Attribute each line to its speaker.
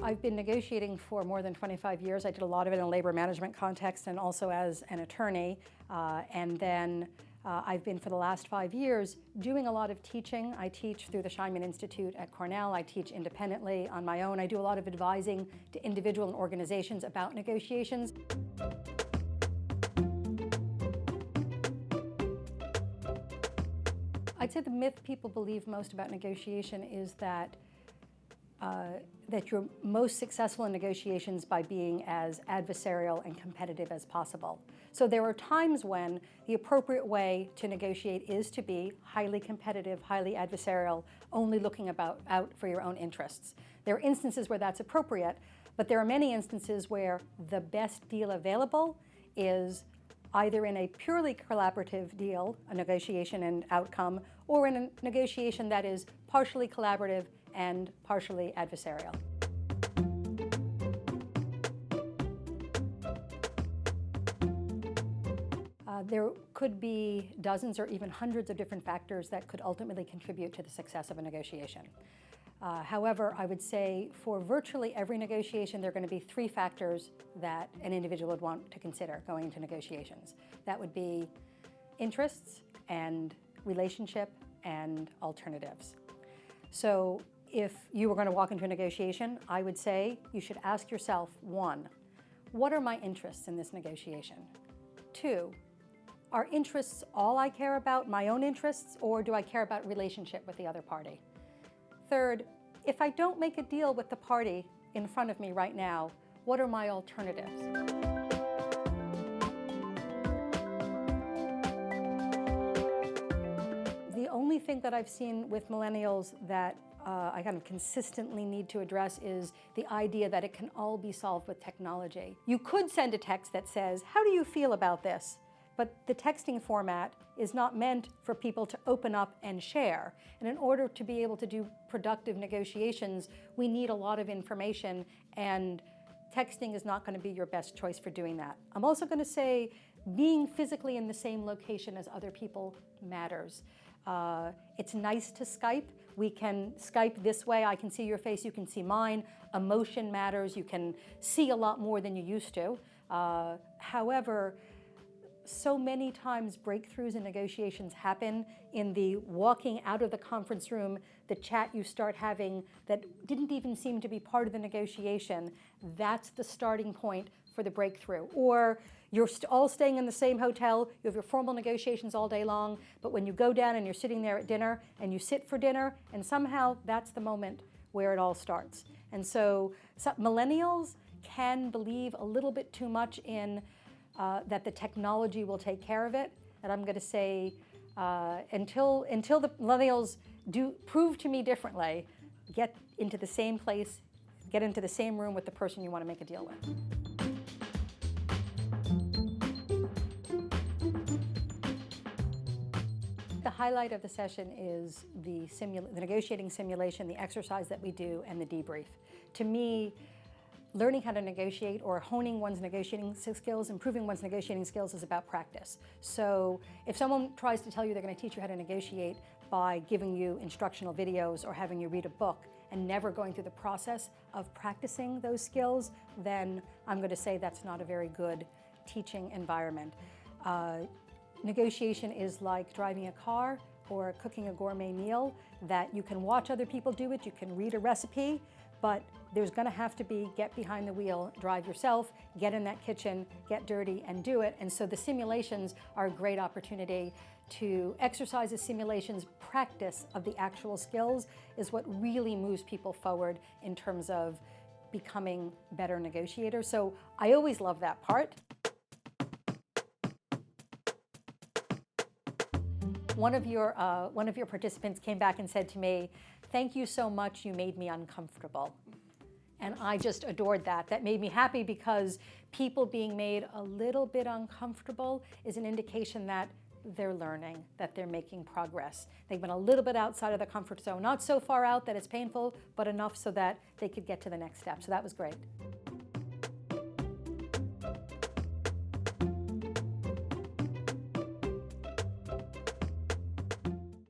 Speaker 1: I've been negotiating for more than 25 years. I did a lot of it in a labor management context and also as an attorney. And then I've been, for the last 5 years, doing a lot of teaching. I teach through the Scheinman Institute at Cornell. I teach independently on my own. I do a lot of advising to individual and organizations about negotiations. I'd say the myth people believe most about negotiation is that you're most successful in negotiations by being as adversarial and competitive as possible. So there are times when the appropriate way to negotiate is to be highly competitive, highly adversarial, only looking out for your own interests. There are instances where that's appropriate, but there are many instances where the best deal available is either in a purely collaborative deal, a negotiation and outcome, or in a negotiation that is partially collaborative and partially adversarial. There could be dozens or even hundreds of different factors that could ultimately contribute to the success of a negotiation. However, I would say for virtually every negotiation, there are going to be 3 factors that an individual would want to consider going into negotiations. That would be interests and relationship and alternatives. So if you were going to walk into a negotiation, I would say you should ask yourself, 1, what are my interests in this negotiation? 2, are interests all I care about, my own interests, or do I care about relationship with the other party? 3rd, if I don't make a deal with the party in front of me right now, what are my alternatives? The only thing that I've seen with millennials that I kind of consistently need to address is the idea that it can all be solved with technology. You could send a text that says, "How do you feel about this?" But the texting format is not meant for people to open up and share. And in order to be able to do productive negotiations, we need a lot of information, and texting is not going to be your best choice for doing that. I'm also going to say being physically in the same location as other people matters. It's nice to Skype. We can Skype this way. I can see your face, you can see mine. Emotion matters. You can see a lot more than you used to. However, so many times breakthroughs in negotiations happen in the walking out of the conference room, the chat you start having that didn't even seem to be part of the negotiation. That's the starting point for the breakthrough. Or you're all staying in the same hotel, you have your formal negotiations all day long, but when you go down and you're sitting there at dinner and you sit for dinner, and somehow that's the moment where it all starts. And so millennials can believe a little bit too much in that the technology will take care of it. And I'm going to say, until the millennials do prove to me differently, get into the same place, get into the same room with the person you want to make a deal with. The highlight of the session is the negotiating simulation, the exercise that we do, and the debrief. To me, learning how to negotiate or honing one's negotiating skills, improving one's negotiating skills is about practice. So if someone tries to tell you they're going to teach you how to negotiate by giving you instructional videos or having you read a book and never going through the process of practicing those skills, then I'm going to say that's not a very good teaching environment. Negotiation is like driving a car or cooking a gourmet meal, that you can watch other people do it, you can read a recipe, but there's going to have to be get behind the wheel, drive yourself, get in that kitchen, get dirty, and do it. And so the simulations are a great opportunity to exercise the simulations. Practice of the actual skills is what really moves people forward in terms of becoming better negotiators. So I always love that part. One of your participants came back and said to me, "Thank you so much, you made me uncomfortable." And I just adored that. That made me happy, because people being made a little bit uncomfortable is an indication that they're learning, that they're making progress. They've been a little bit outside of the comfort zone, not so far out that it's painful, but enough so that they could get to the next step. So that was great.